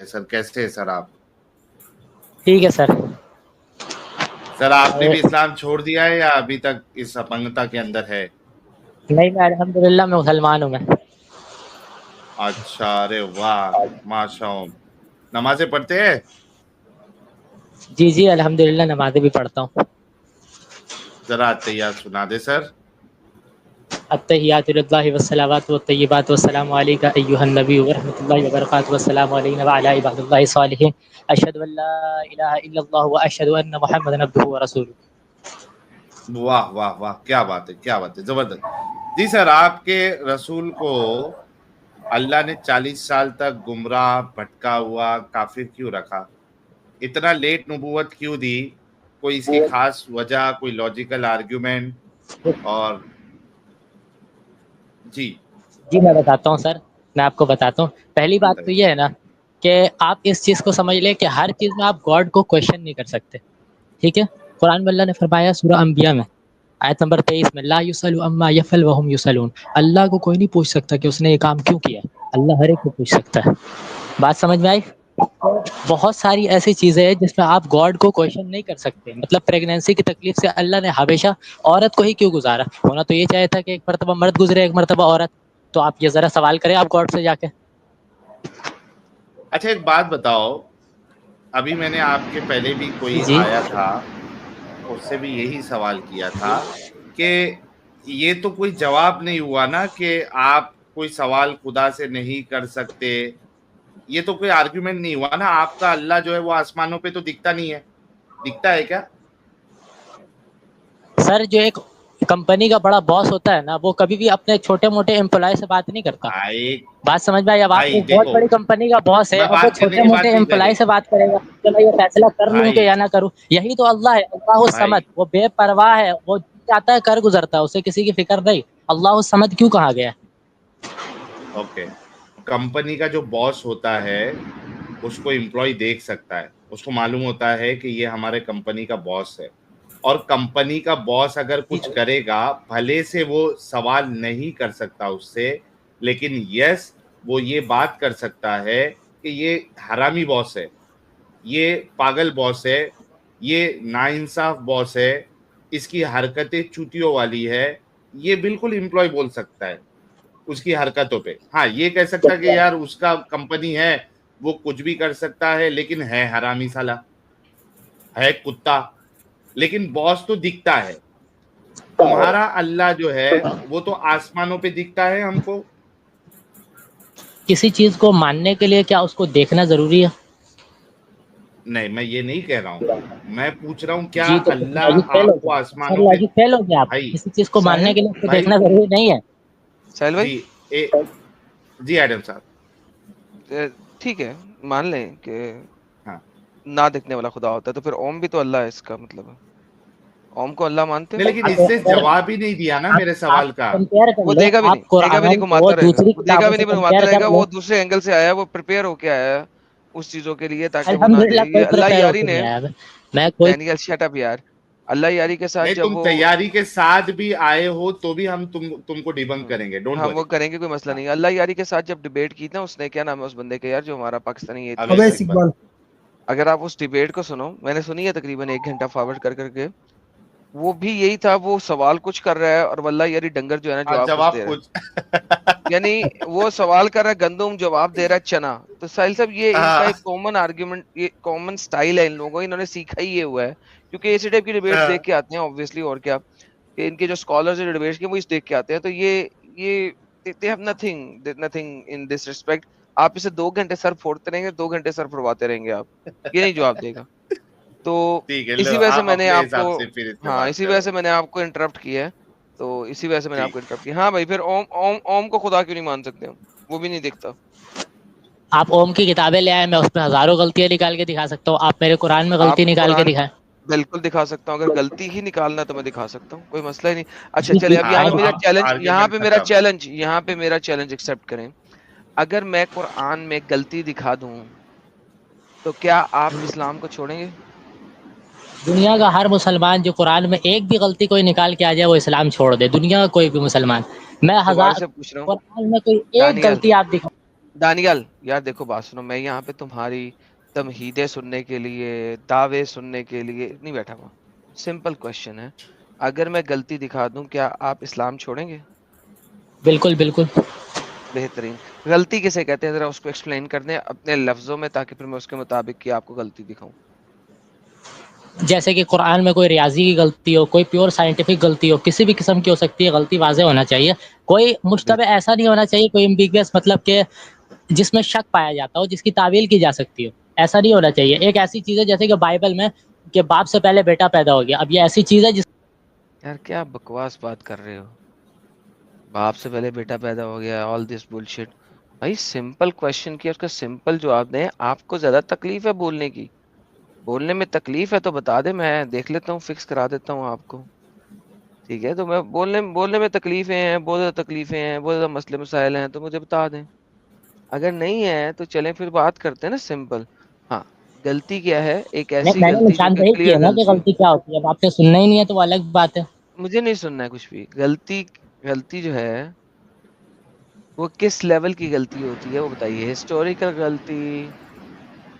سر کیسے ہیں سر آپ؟ ٹھیک ہے سر. سر آپ نے بھی اسلام چھوڑ دیا ہے یا ابھی تک اس اپنگتا کے اندر ہے؟ نہیں میں الحمدللہ میں مسلمان ہوں میں. اچھا، ارے واہ ماشاء اللہ. نمازیں پڑھتے ہیں؟ جی جی الحمدللہ نمازیں بھی پڑھتا ہوں. ذرا تیار سنا دے سر. التحیات للہ والصلوات والطیبات والسلام علیک ایھا النبی ورحمۃ اللہ وبرکاتہ والسلام علینا وعلی عباد اللہ الصالحین اشہد ان لا الہ الا اللہ واشہد ان محمدا عبدہ ورسولہ. واہ واہ واہ، کیا بات ہے، کیا بات ہے، زبردست. جی سر، آپ کے رسول کو اللہ نے 40 سال تک گمراہ، بھٹکا ہوا، کافر کیوں رکھا؟ اتنا لیٹ نبوت کیوں دی؟ کوئی اس کی خاص وجہ، کوئی لاجیکل آرگیومنٹ؟ اور جی جی میں بتاتا ہوں سر، میں آپ کو بتاتا ہوں. پہلی بات تو یہ ہے نا کہ آپ اس چیز کو سمجھ لیں کہ ہر چیز میں آپ گاڈ کو کویشچن نہیں کر سکتے. ٹھیک ہے، قرآن میں اللہ نے فرمایا سورہ انبیاء میں آیت نمبر 23 میں لا یسأل عما یفعل وهم یسألون. اللہ کو کوئی نہیں پوچھ سکتا کہ اس نے یہ کام کیوں کیا. اللہ ہر ایک کو پوچھ سکتا ہے. بات سمجھ میں آئی؟ بہت ساری ایسی چیزیں ہیں جس میں آپ گاڈ کو کویشچن نہیں کر سکتے. مطلب پریگنینسی کی تکلیف سے اللہ نے ہمیشہ عورت کو ہی کیوں گزارا؟ ہونا تو یہ چاہے تھا کہ ایک مرتبہ مرد گزرے ایک مرتبہ عورت. تو آپ یہ ذرا سوال کریں آپ گاڈ سے جا کے. اچھا ایک بات بتاؤ، ابھی میں نے آپ کے پہلے بھی کوئی جی آیا تھا، اس سے بھی یہی سوال کیا تھا کہ یہ تو کوئی جواب نہیں ہوا نا کہ آپ کوئی سوال خدا سے نہیں کر سکتے. یہ تو کوئی آرگیومنٹ نہیں ہوا نا. آپ کا اللہ جو ہے وہ آسمانوں پہ تو دکھتا نہیں ہے، دکھتا ہے کیا؟ سر جو ایک کمپنی کا بڑا باس ہوتا ہے نا وہ کبھی بھی اپنے چھوٹے موٹے امپلائی سے بات نہیں کرتا. بھائی بات سمجھ میں آئی؟ اب آپ بھائی ایک بہت دیکھو، بڑی کمپنی کا باس ہے میں اب وہ بات کرنے چھوٹے کی بات موٹے نہیں کر امپلائی رہی سے بات کرے گا کہ میں یہ فیصلہ کر لوں کہ بھائی. یا نہ کروں. یہی تو اللہ ہے. اللہ بھائی الصمد، وہ بے پرواہ ہے، وہ چاہتا ہے کر گزرتا ہے، اسے کسی کی فکر نہیں. اللہ الصمد کیوں کہا گیا؟ اوکے، کمپنی کا جو باس ہوتا ہے اس کو امپلائی دیکھ سکتا ہے، اس کو معلوم ہوتا ہے کہ یہ ہمارے کمپنی کا باس ہے. اور کمپنی کا باس اگر کچھ کرے گا بھلے سے وہ سوال نہیں کر سکتا اس سے، لیکن یس وہ یہ بات کر سکتا ہے کہ یہ حرامی باس ہے، یہ پاگل باس ہے، یہ ناانصاف باس ہے، اس کی حرکتیں چوتیوں والی ہے. یہ بالکل امپلائی بول سکتا ہے اس کی حرکتوں پہ. ہاں یہ کہہ سکتا کہ یار اس کا کمپنی ہے وہ کچھ بھی کر سکتا ہے لیکن ہے حرامی سالا، ہے کتا. لیکن باس تو دکھتا ہے. تمہارا اللہ جو ہے وہ تو آسمانوں پہ دکھتا ہے ہم کو. کسی چیز کو ماننے کے لیے کیا اس کو دیکھنا ضروری ہے؟ نہیں میں یہ نہیں کہہ رہا ہوں، میں پوچھ رہا ہوں کیا جی تو پھر اللہ لاجک فیل ہو آپ کو گیا سر، آسمانوں پہ. لاجک فیل ہو گیا. آپ بھائی کسی چیز کو ماننے ساحل کے لیے اس کو بھائی دیکھنا ضروری نہیں ہے. ساحل بھائی، جی جی ایڈم صاحب. ٹھیک ہے مان لیں کہ ہاں نہ دیکھنے والا خدا ہوتا ہے تو پھر اوم بھی تو اللہ ہے. اس کا مطلب ہے اوم کو اللہ مانتے نہیں، ہیں؟ لیکن آپ اس سے اگر جواب ہی نہیں دیا نا میرے آپ سوال کا. کمپیئر کر وہ لیں، دے گا بھی نہیں، آپ دے گا بھی نہیں، قرآن کو گھماتا رہے گا. دوسری وہ دے گا کتابوں بھی سے نہیں، گھماتا کمپیئر رہے کر گا. لیں. وہ دوسرے اینگل سے آیا ہے، وہ پریپیئر ہو کے آیا ہے اس چیزوں کے لیے تاکہ وہ نہ دے. الحمدللہ کوئی یہ اللہ پریپیئر ہو یاری کے نہیں نے آیا ہے. میں کوئی ڈینیل شٹ اپ یار. اللہ یاری کے ساتھ نہیں، جب تم وہ تیاری کے ساتھ بھی آئے ہو تو بھی ہم تم کو ڈیبنک ہم کریں گے، ڈونٹ ہم وری. وہ کریں گے، کوئی مسئلہ ہاں نہیں. اللہ یاری کے ساتھ جب ڈیبیٹ کی نا اس نے، کیا نام ہے اس بندے کا یار جو ہمارا پاکستانی اویس ایتھیسٹ ہے، اقبال. اگر آپ اس ڈیبیٹ کو سنو، میں نے سنی ہے تقریباً 1 گھنٹہ فارورڈ کر کر کے. وہ بھی یہی تھا، وہ سوال کچھ کر رہا ہے اور واللہ یاری ڈنگر جو ہے نا جواب کچھ دے رہا ہے. کچھ یعنی وہ سوال کر رہا ہے گندم، جواب دے رہا ہے چنا. تو ساحل صاحب یہ ان کا ہاں، ایک کامن آرگیومنٹ، یہ کامن سٹائل ہے ان لوگوں کو. انہوں نے سیکھا ہی یہ ہوا ہے کیونکہ اسی ٹائپ کی ڈیبیٹس دیکھ کے آتے ہیں obviously. اور کیا کہ ان کے جو اسکالرز ہیں ڈیبیٹس کے وہ اس دیکھ کے آتے ہیں. تو یہ they have nothing in this respect. آپ اسے 2 گھنٹے سر پھوڑتے رہیں گے، 2 گھنٹے سر پھڑواتے رہیں گے، آپ یہ نہیں جواب دے گا. تو ٹھیک ہے، اسی لو وجہ سے آپ میں نے اپنے آپ کو، حساب سے پھر اس پہ ہاں بات اسی وجہ کرو. سے میں نے آپ کو انٹرپٹ کیا ہے. تو اسی وجہ سے میں نے آپ ٹھیک. کو انٹرپٹ کیا. ہاں بھائی پھر اوم کو خدا کیوں نہیں مان سکتے ہم؟ وہ بھی نہیں دیکھتا. آپ اوم کی کتابیں لے آئے، میں اس میں ہزاروں غلطیاں نکال کے دکھا سکتا ہوں. آپ میرے قرآن میں آپ غلطی نکال کے قرآن دکھائیں. بالکل دکھا سکتا ہوں، اگر غلطی ہی نکالنا تو میں دکھا سکتا ہوں، کوئی مسئلہ ہی نہیں. اچھا جی چلے اب دکھائیں. یہاں آرگیومنٹ پہ میرا ختم. چیلنج، میرا چیلنج ایکسپٹ کریں. اگر میں قرآن میں غلطی دکھا دوں تو کیا آپ اسلام کو چھوڑیں گے؟ دنیا کا ہر مسلمان جو قرآن میں ایک بھی غلطی کوئی نکال کے آ جائے وہ اسلام چھوڑ دے. دنیا کا کوئی بھی مسلمان. میں تمہارے ہزار سے پوچھ رہا ہوں قرآن میں کوئی ایک دانیال، غلطی آپ دکھا. دانیال یار دیکھو بات سنو, میں یہاں پہ تمہاری تمہیدیں سننے کے لیے, دعوے سننے کے لیے نہیں بیٹھا ہوا. سمپل کوشچن ہے, اگر میں غلطی دکھا دوں کیا آپ اسلام چھوڑیں گے؟ بالکل بالکل. بہترین. غلطی کسے کہتے ہیں ذرا اس کو ایکسپلین کر دیں اپنے لفظوں میں, تاکہ پھر میں اس کے مطابق کی آپ کو غلطی دکھاؤں. جیسے کہ قرآن میں کوئی ریاضی کی غلطی ہو, کوئی پیور سائنٹیفک غلطی ہو, کسی بھی قسم کی ہو سکتی ہے, غلطی واضح ہونا چاہیے. کوئی مشتبہ بہترین. ایسا نہیں ہونا چاہیے, کوئی ایمبیگوس مطلب کہ جس میں شک پایا جاتا ہو, جس کی تعویل کی جا سکتی ہو, ایسا نہیں ہونا چاہیے. ایک ایسی چیز ہے جیسے کہ بائبل میں کہ باپ سے پہلے بیٹا پیدا ہو گیا, اب یہ ایسی چیز ہے جس یار کیا بکواس بات کر رہے ہو, باپ سے پہلے بیٹا پیدا ہو گیا, آل دس بلشٹ. بھائی سمپل کوشچن کیا, اس کا سمپل جواب دیں. آپ کو زیادہ تکلیف ہے بولنے کی, بولنے میں تکلیف ہے تو بتا دیں, میں دیکھ لیتا ہوں, فکس کرا دیتا ہوں آپ کو. ٹھیک ہے, تو میں بولنے میں تکلیفیں ہیں, بہت زیادہ تکلیفیں ہیں, بہت زیادہ مسئلے مسائل ہیں, تو مجھے بتا دیں. اگر نہیں ہے تو چلیں پھر بات کرتے ہیں نا سمپل. ہاں غلطی کیا ہے, ایک ایسی میں نے غلطی جو کہ نشاندہی کی کلیئر ہے نا کہ غلطی ہو. غلطی کیا ہوتی ہے. اب آپ سے سننا ہی نہیں ہے تو وہ الگ بات ہے. مجھے نہیں سننا ہے کچھ بھی. غلطی جو ہے وہ کس لیول کی غلطی ہوتی ہے وہ بتائیے. ہسٹوریکل غلطی,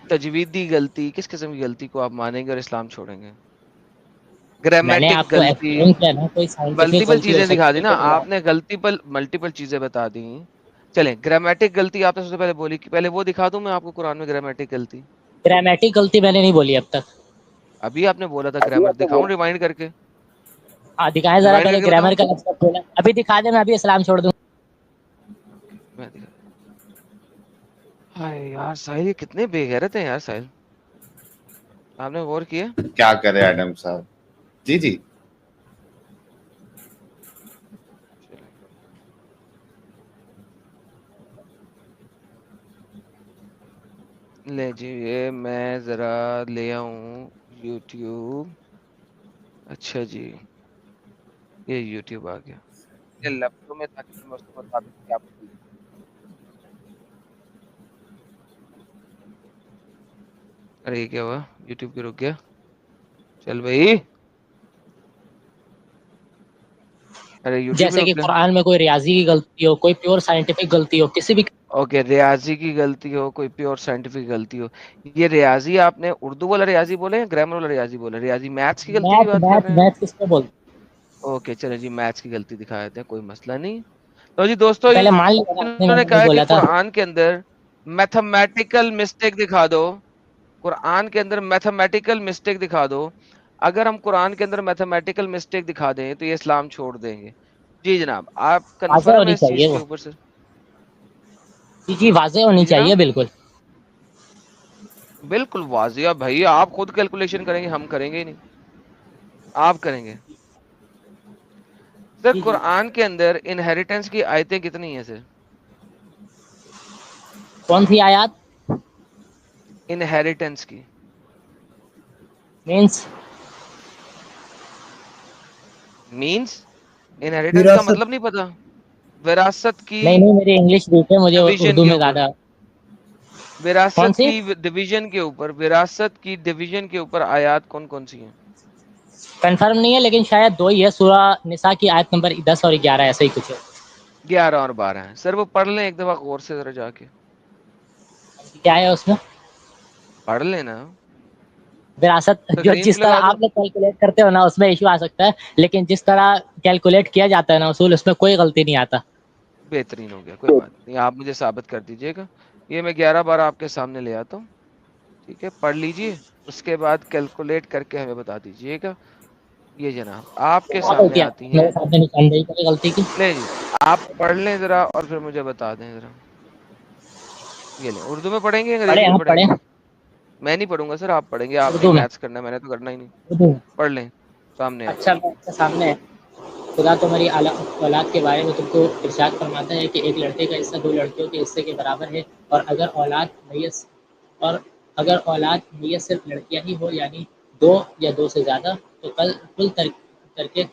تجویدی غلطی, کس قسم کی غلطی کو آپ مانیں گے اور اسلام چھوڑیں گے؟ میں نے گرامیٹک آپ کو غلطی, ایکسپلین کیا نا, کوئی سائنٹیفک ملٹیپل غلطی ہو چیزیں دکھا سکتی دی ہے, نا کوئی آپ نے, ملٹیپل چیزیں بتا دی. چلیں گرامیٹک غلطی آپ نے سب سے پہلے بولی, پہلے وہ دکھا دوں میں آپ کو قرآن میں گرامیٹک غلطی. گرامیٹک غلطی میں نے نہیں بولی اب تک. ابھی آپ نے بولا تھا گرامر, دکھاؤں ریوائنڈ کر کے؟ ہاں دکھائیں ذرا, ریوائنڈ کر پہلے کے گرامر بتاؤں؟ کا لفظ بولا, ابھی دکھا دیں, میں ابھی اسلام چھوڑ دوں. میں دکھا. ہائے یار ساحل, یہ کتنے بے غیرت ہیں یار ساحل, آپ نے غور کیا؟ کیا کرے ایڈم صاحب. جی جی. لے جی, یہ میں ذرا لے آؤں یوٹیوب. اچھا جی, یہ یوٹیوب آ گیا. یہ لفظوں میں, تاکہ پھر میں اس کے مطابق کیا آپ کو. ارے یہ کیا ہوا, یوٹیوب پہ رک گیا. چل بھائی, ارے یوٹیوب پہ جیسے کہ رک گیا. قرآن میں کوئی ریاضی کی غلطی ہو, کوئی پیور سائنٹیفک غلطی ہو, کسی بھی اوکے, ریاضی کی غلطی ہو, کوئی پیور سائنٹیفک غلطی ہو. یہ ریاضی آپ نے اردو والا ریاضی بولے یا گرامر والا ریاضی بولے؟ ریاضی میتھس کی غلطی کی میتھ بات کر میتھ رہے ہیں؟ میتھ کس کو بولتے اوکے چلیں جی, میتھس کی غلطی دکھا دیتے ہیں, کوئی مسئلہ نہیں. تو جی دوستو, ہیں؟ پہلے مان لیا نا آپ نے, میں انہوں نے نے نہیں کہا کہ بولا تھا. قرآن کے اندر میتھمیٹیکل مسٹیک دکھا دو. قرآن کے اندر میتھمیٹیکل مسٹیک دکھا دو. اگر ہم قرآن کے اندر میتھمیٹیکل مسٹیک دکھا دیں تو یہ اسلام چھوڑ دیں گے. جی جناب, آپ واضح کنفرم ہے ہونی اس چاہیے چیز کے وہ, اوپر سے؟ جی جی واضح ہونی جی جناب, چاہیے بالکل. بالکل واضح بھائی, آپ خود کیلکولیشن کریں گے, ہم کریں گے ہی نہیں, آپ کریں گے. سر جی جی قرآن کے اندر انہیریٹنس کی آیتیں کتنی ہیں سر؟ کون سی آیات؟ انہیریٹنس کی. مینس مینس انہیریٹنس کا وراثت. مطلب نہیں پتا؟ وراثت کی نہیں نہیں, میری انگلش ویک ہے, مجھے ڈویژن اردو کے میں اوپر, زیادہ. کون وراثت سی؟ کی ڈویژن کے اوپر, وراثت کی ڈویژن کے اوپر آیات کون کون سی ہیں؟ کنفرم نہیں ہے, لیکن شاید دو ہی ہے, سورہ نساء کی آیت نمبر 10 اور 11, ایسا ہی کچھ ہے. 11 اور 12 ہیں سر, وہ پڑھ لیں ایک دفعہ غور سے ذرا جا کے. کیا ہے اس میں؟ پڑھ لینا. وراثت جو اسکرین پہ جس لگا طرح دوں؟ آپ لوگ کیلکولیٹ کرتے ہو نا, اس میں ایشو آ سکتا ہے, لیکن جس طرح کیلکولیٹ کیا جاتا ہے نا اصول, اس میں کوئی غلطی نہیں آتا. بہترین ہو گیا, کوئی بات نہیں, آپ مجھے ثابت کر دیجئے گا. یہ میں 11-12 آپ کے سامنے لے آتا ہوں. ٹھیک ہے, پڑھ لیجئے, اس کے بعد کیلکولیٹ کر کے ہمیں بتا دیجئے گا. یہ جناب آپ کے کیا سامنے غلطی آتی آتی ہے ہیں. میرے سامنے نشاندہی کرے غلطی کی. لے جی, آپ پڑھ لیں ذرا اور پھر مجھے بتا دیں ذرا. یہ لیں, اردو میں پڑھیں گے پڑھیں انگریزی میں آپ پڑھیں پڑھیں, گے؟ میں نہیں پڑھوں گا سر, آپ پڑھیں گے, آپ نے ہی اردو میں. میتھس کرنا ہے, میں نے تو کرنا ہی نہیں. اردو میں. پڑھ لیں, سامنے آپ اچھا, میں سامنے ہے. خدا تمہاری اولاد کے بارے میں تم کو ارشاد فرماتا ہے کہ ایک لڑکے کا حصہ 2 لڑکیوں کے حصے کے برابر ہے, اور اگر اولاد میت صرف لڑکیاں ہی ہو, یعنی 2 یا 2 سے زیادہ, تو کل ترکے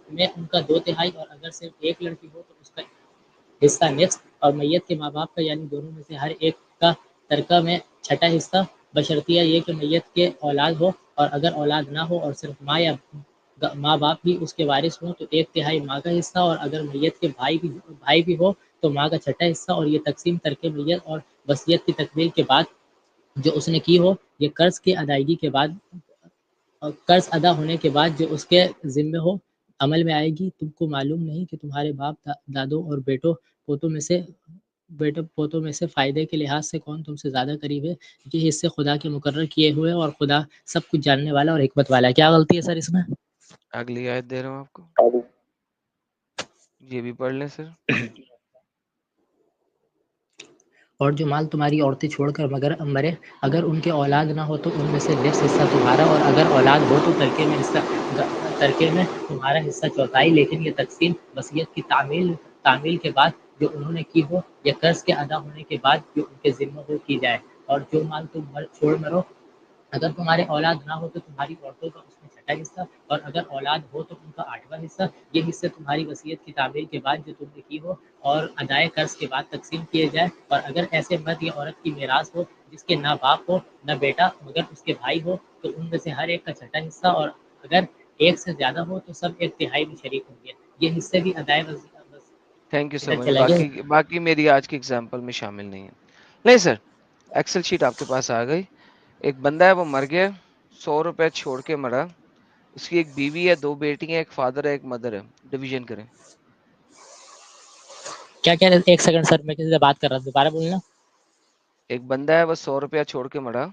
میں ان کا 2/3, اور اگر صرف ایک لڑکی ہو تو اس کا حصہ نصف, اور میت کے ماں باپ کا یعنی دونوں میں سے ہر ایک کا ترکہ میں 6واں حصہ, بشرطیہ یہ کہ میت کے اولاد ہو, اور اگر اولاد نہ ہو اور صرف ماں باپ بھی اس کے وارث ہوں تو 1/3 ماں کا حصہ, اور اگر میت کے بھائی بھی ہو تو ماں کا چھٹا حصہ، اور یہ تقسیم ترک میت اور وصیت کی تکمیل کے بعد جو اس نے کی ہو، یہ قرض کی ادائیگی کے بعد، قرض ادا ہونے کے بعد جو اس کے ذمے ہو عمل میں آئے گی۔ تم کو معلوم نہیں کہ تمہارے باپ دادوں اور پوتوں میں سے فائدے کے لحاظ سے کون تم سے زیادہ قریب ہے؟ یہ حصے خدا کے مقرر کیے ہوئے، اور خدا سب کچھ جاننے والا اور حکمت والا ہے۔ کیا غلطی ہے سر اس میں؟ اگلی آیت دے رہا ہوں آپ کو، یہ بھی پڑھ لیں سر۔ اور جو مال تمہاری عورتیں چھوڑ کر مرے، اگر ان کے اولاد نہ ہو تو ان میں سے نصف حصہ تمہارا، اور اگر اولاد ہو تو ترکے میں تمہارا حصہ چوتھائی، لیکن یہ تقسیم وصیت کی تعمیل کے بعد جو انہوں نے کی ہو، یا قرض کے ادا ہونے کے بعد جو ان کے ذمہ ہو کی جائے۔ اور جو مال تم چھوڑ مرو، اگر تمہارے اولاد نہ ہو تو تمہاری عورتوں کا اس میں چھٹا حصہ، اور اگر اولاد ہو تو ان کا 8واں حصہ۔ یہ حصے تمہاری وصیت کی تعمیل کے بعد جو تم نے کی ہو اور ادائے قرض کے بعد تقسیم کیے جائے۔ اور اگر ایسے مرد یا عورت کی میراث ہو جس کے نہ باپ ہو نہ بیٹا مگر اس کے بھائی ہو، تو ان میں سے ہر ایک کا چھٹا حصہ، اور اگر ایک سے زیادہ ہو تو سب 1/3 میں شریک ہوں گے۔ یہ حصے بھی ادائے تھینک یو سو مچ۔ باقی میری آج کی ایگزامپل میں شامل نہیں ہے۔ نہیں سر، ایکسل شیٹ آپ کے پاس آ گئی۔ ایک بندہ ہے، وہ مر گیا، 100 روپے چھوڑ کے مرا، اس کی ایک بیوی ہے، 2 بیٹی ہیں، ایک فادر ہے، ایک مدر ہے۔ ڈویژن کریں۔ کیا ایک سیکنڈ سر، میں کسی سے بات کر رہا ہوں، دوبارہ بولنا۔ ایک بندہ ہے، وہ 100 روپیہ چھوڑ کے مرا،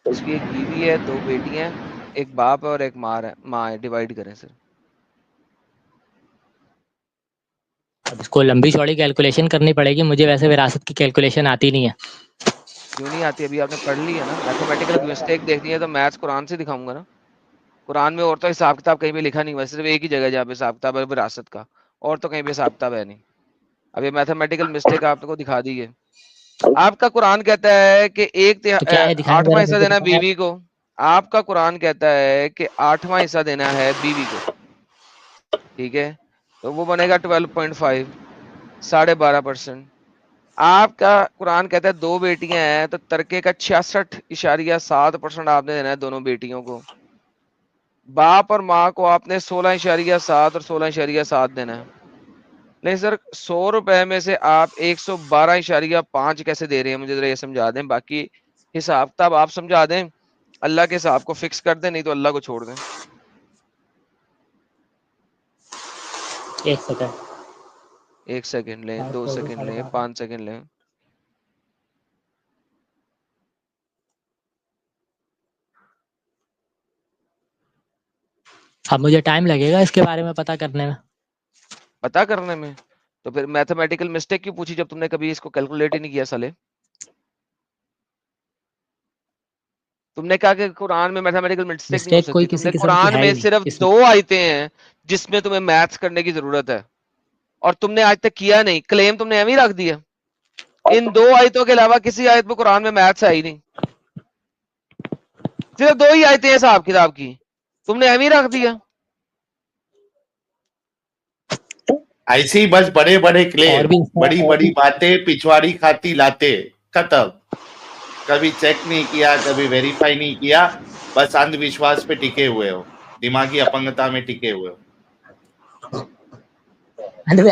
اس کی ایک بیوی ہے، 2 بیٹی ہیں، ایک باپ ہے اور ایک ماں ہے۔ ڈیوائڈ کریں سر۔ اب اس کو لمبی چوڑی کیلکولیشن کرنی پڑے گی، مجھے ویسے وراثت کی کیلکولیشن آتی نہیں ہے۔ کیوں نہیں آتی؟ ابھی آپ نے پڑھ لی ہے نا۔ میتھمیٹیکل مسٹیک دیکھنی ہے تو میتھس قرآن سے دکھاؤں گا نا۔ قرآن میں اور تو حساب کتاب کہیں پہ لکھا نہیں ہوا، صرف ایک ہی جگہ جہاں پہ حساب کتاب ہے وراثت کا، اور تو کہیں پہ حساب کتاب ہے نہیں۔ اب یہ میتھمیٹیکل مسٹیک آپ کو دکھا دی ہے۔ آپ کا قرآن کہتا ہے کہ 8واں حصہ دینا بیوی کو۔ آپ کا قرآن کہتا ہے کہ 8واں حصہ دینا ہے بیوی کو، ٹھیک ہے؟ تو وہ بنے گا 12.5، 12.5%۔ آپ کا قرآن کہتا ہے 2 بیٹیاں ہیں، تو ترکے کا 66.7% آپ نے دینا ہے دونوں بیٹیوں کو۔ باپ اور ماں کو آپ نے 16.7 اور 16.7 دینا ہے۔ نہیں سر، 100 روپے میں سے آپ 112.5 کیسے دے رہے ہیں؟ مجھے ذرا یہ سمجھا دیں۔ باقی حساب کتاب آپ سمجھا دیں، اللہ کے حساب کو فکس کر دیں، نہیں تو اللہ کو چھوڑ دیں۔ ایک سیکنڈ لیں، 2 سیکنڈ لیں، 5 سیکنڈ لیں۔ اب مجھے ٹائم لگے گا اس کے بارے میں پتا کرنے میں۔ پتا کرنے میں تو پھر میتھمیٹیکل مسٹیک کیوں پوچھی جب تم نے کبھی اس کو کیلکولیٹ ہی نہیں کیا سالے؟ تم نے کہا کہ قرآن میں میتھمیٹیکل مسٹیک نہیں ہو سکتی۔ تم نے قرآن میں صرف 2 آیتیں ہیں جس میں تمہیں میتھس کرنے کی ضرورت ہے، اور تم نے آج تک کیا نہیں۔ کلیم تم نے ایویں رکھ دیا۔ ان 2 آیتوں کے علاوہ کسی آیت میں قرآن میں میتھس ہے ہی نہیں، صرف 2 ہی آیتیں ہیں حساب کتاب کی، تم نے ایویں رکھ دیا۔ ایسے ہی بس بڑے بڑے کلیم، بڑی بڑی باتیں پچھواڑی کھاتی لاتے، ختم۔ کبھی چیک نہیں کیا، کبھی ویریفائی نہیں کیا، بس اندھ وشواس پہ ٹکے ہوئے ہو، دماغی اپنگتا میں ٹکے ہوئے ہو۔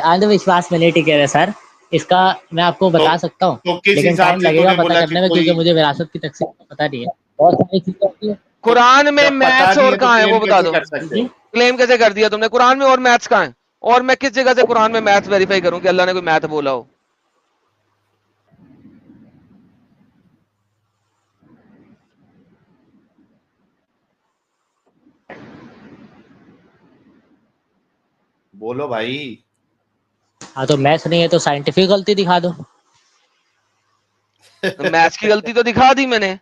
اندھ وشواس میں نہیں ٹکے ہوئے سر، اس کا میں آپ کو بتا سکتا ہوں، تو کس لیکن حساب ٹائم سے لگے تو گا نے پتا بولا کرنے کہ میں، کیونکہ کوئی مجھے وراثت کی تقسیم کا پتا نہیں ہے، بہت ساری چیزیں ہوتی ہیں۔ قرآن میں میتھس اور کہاں ہے وہ بتا دو۔ سکتے؟ کلیم کیسے کر دیا تم نے؟ قرآن میں اور میتھس کہاں ہے؟ اور میں کس جگہ سے قرآن میں میتھس ویریفائی کروں کہ اللہ نے کوئی میتھ بولا ہو؟ بولو بھائی۔ ہاں تو میتھس نہیں ہے تو سائنٹیفک غلطی دکھا دو۔ میتھس کی غلطی تو دکھا دی میں نے،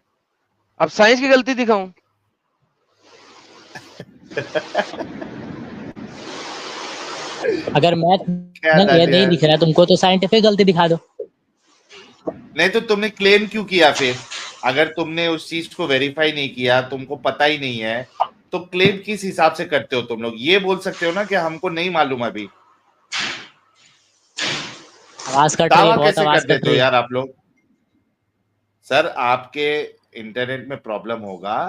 اب سائنس کی غلطی دکھاؤں؟ اگر میتھ نہیں دکھ رہا ہے تم کو تو سائنٹیفک غلطی دکھا دو۔ نہیں تو تم نے کلیم کیوں کیا پھر؟ اگر تم نے اس چیز کو ویریفائی نہیں کیا، تم کو پتا ہی نہیں ہے، تو کلیم کس حساب سے کرتے ہو تم لوگ؟ یہ بول سکتے ہو نا کہ ہم کو نہیں معلوم ابھی۔ آواز کٹ رہی ہے، دعویٰ بہت کیسے آواز کر کٹ دیتے ہو رہی ہے یار آپ لوگ؟ سر آپ کے انٹرنیٹ میں پرابلم ہوگا۔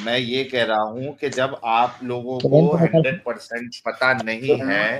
میں یہ کہہ رہا ہوں کہ جب آپ لوگوں کو 100% پتا نہیں ہے،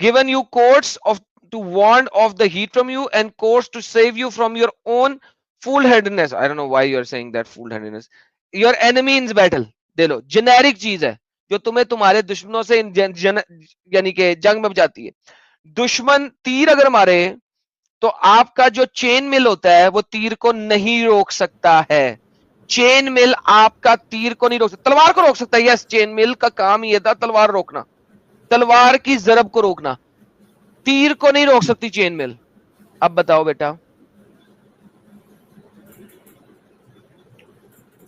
given you coats of to warn of the heat from you and coats to save you from your own foolhardiness. I don't know why you are saying that foolhardiness. Your enemy in battle. دے لو, generic چیز ہے جو تمہیں تمہارے دشمنوں سے یعنی کہ جنگ میں بچاتی ہے. دشمن تیر اگر مارے تو آپ کا جو چین مل ہوتا ہے وہ تیر کو نہیں روک سکتا ہے. چین مل آپ کا تیر کو نہیں روک سکتا, تلوار کو روک سکتا ہے. یس, چین مل کا کام یہ تھا تلوار روکنا, تلوار کی ضرب کو روکنا, تیر کو نہیں روک سکتی چین مل. اب بتاؤ بیٹا,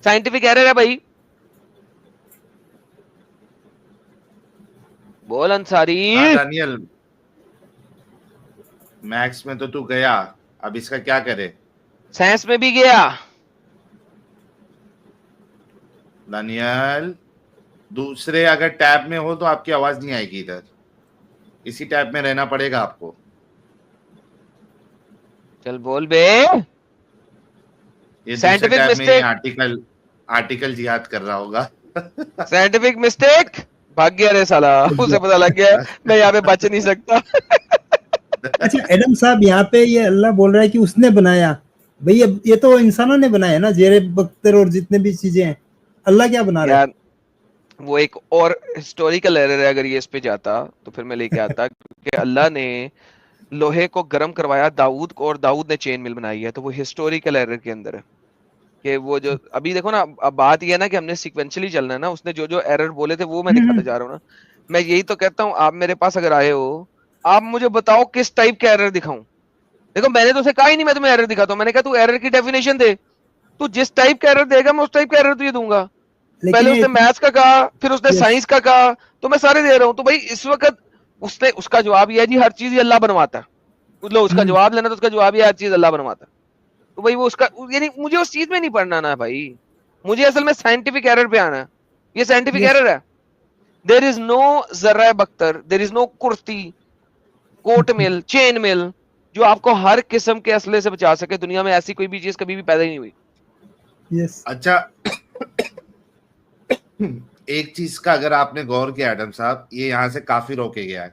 سائنٹیفک ایرر ہے بھائی, بول انصاری. دانیل میکس میں تو گیا, اب اس کا کیا کرے؟ سائنس میں بھی گیا. دانیل دوسرے اگر ٹیب میں ہو تو آپ کی آواز نہیں آئے گی, ادھر اسی ٹیب میں رہنا پڑے گا آپ کو. چل بول بے. یہ سائنٹیفک ٹیب میں مسٹیک, آرٹیکل جہاد کر رہا ہوگا. سائنٹیفک مسٹیک, بھاگ گیا رے سالا, اسے پتا لگ گیا میں یہاں پہ بچ نہیں سکتا. اچھا ایڈم صاحب, یہاں پہ یہ اللہ بول رہا ہے کہ اس نے بنایا, بھئی اب یہ تو انسانوں نے بنایا نا, زیر بختر اور جتنے بھی چیزیں ہیں, اللہ کیا بنا رہا ہے؟ وہ ایک اور ہسٹوریکل ایرر ہے, اگر یہ اس پہ جاتا تو پھر میں لے کے آتا کہ اللہ نے لوہے کو گرم کروایا داؤد کو اور داؤد نے چین مل بنائی ہے, تو وہ ہسٹوریکل ایرر کے اندر ہے کہ وہ جو ابھی دیکھو نا, اب بات یہ ہے نا کہ ہم نے سیکوینشلی چلنا ہے نا, اس نے جو ایرر بولے تھے وہ میں دکھاتا جا رہا ہوں نا. میں یہی تو کہتا ہوں, آپ میرے پاس اگر آئے ہو, آپ مجھے بتاؤ کس ٹائپ کا ایرر دکھاؤں. دیکھو میں نے تو اسے کہا ہی نہیں میں تمہیں ایرر دکھاتا ہوں, میں نے کہا تو ایرر کی ڈیفینیشن دے, تو جس ٹائپ کا ایرر دے گا میں اس ٹائپ کا ایرر تو یہ دوں گا. پہلے اس نے میتھس کا کہا, پھر اس نے سائنس کا کہا, تو میں سارے دے رہا ہوں. تو بھائی اس وقت اس کا جواب یہ ہے جی ہر چیز یہ اللہ بنواتا ہے. لو اس کا جواب لینا تو اس کا جواب یہ ہر چیز اللہ بنواتا ہے. تو بھائی وہ اس کا یعنی مجھے اس چیز میں نہیں پڑھنا نا بھائی, مجھے اصل میں سائنٹیفک ایرر پہ آنا ہے. یہ سائنٹیفک ایرر ہے. دیر از نو ذرہ بختر, دیر از نو کرتی, کوٹ مل, چین مل جو آپ کو ہر قسم کے اسلحے سے بچا سکے. دنیا میں ایسی کوئی بھی چیز کبھی بھی پیدا ہی نہیں ہوئی. اچھا ایک چیز کا اگر آپ نے غور کیا ایڈم صاحب, یہ یہاں سے کافی روکے گیا ہے,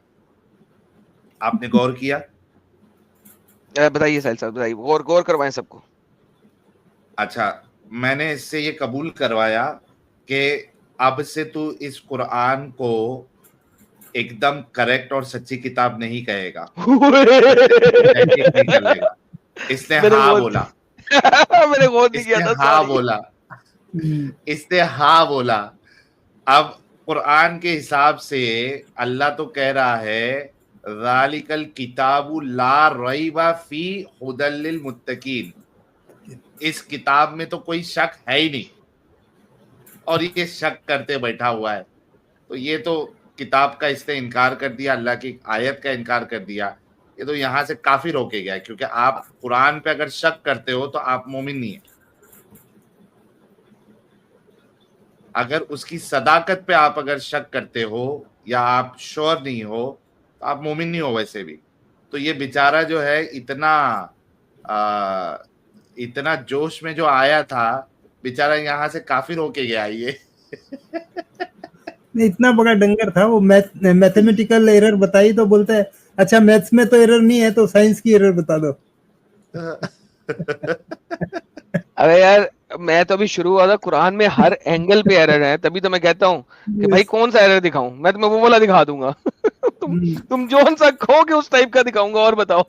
آپ نے غور کیا؟ بتائیے ساحل صاحب, بتائیے, غور کروائیں سب کو. اچھا میں نے اس سے یہ قبول کروایا کہ اب سے تو اس قرآن کو ایک دم کریکٹ اور سچی کتاب نہیں کہے گا, اس نے ہاں بولا, میں نے غور نہیں کیا تھا, ہاں بولا, اس نے ہاں بولا. اب قرآن کے حساب سے اللہ تو کہہ رہا ہے ذالک الکتاب لا ریب فی ھدی للمتقین, اس کتاب میں تو کوئی شک ہے ہی نہیں, اور یہ شک کرتے بیٹھا ہوا ہے. تو یہ تو کتاب کا اس نے انکار کر دیا, اللہ کی آیت کا انکار کر دیا. یہ تو یہاں سے کافی روکے گیا, کیونکہ آپ قرآن پہ اگر شک کرتے ہو تو آپ مومن نہیں ہیں. اگر اس کی صداقت پہ آپ اگر شک کرتے ہو یا آپ شور نہیں ہو تو آپ مومن نہیں ہو ویسے بھی. تو یہ بیچارہ جو ہے اتنا جوش میں جو آیا تھا بیچارہ, یہاں سے کافی روکے گیا. یہ اتنا بڑا ڈنگر تھا وہ, میتھمیٹیکل ایرر بتائی تو بولتا ہے اچھا میتھس میں تو ایرر نہیں ہے تو سائنس کی ایرر بتا دو. ارے یار میں تو ابھی شروع ہوا تھا, قرآن میں ہر اینگل پہ ایرر ہے, تبھی تو میں کہتا ہوں کہ بھائی کون سا ایرر دکھاؤں, میں تمہیں وہ والا دکھا دوں گا. تم جو سا کہو کہ اس ٹائپ کا دکھاؤں گا. اور بتاؤ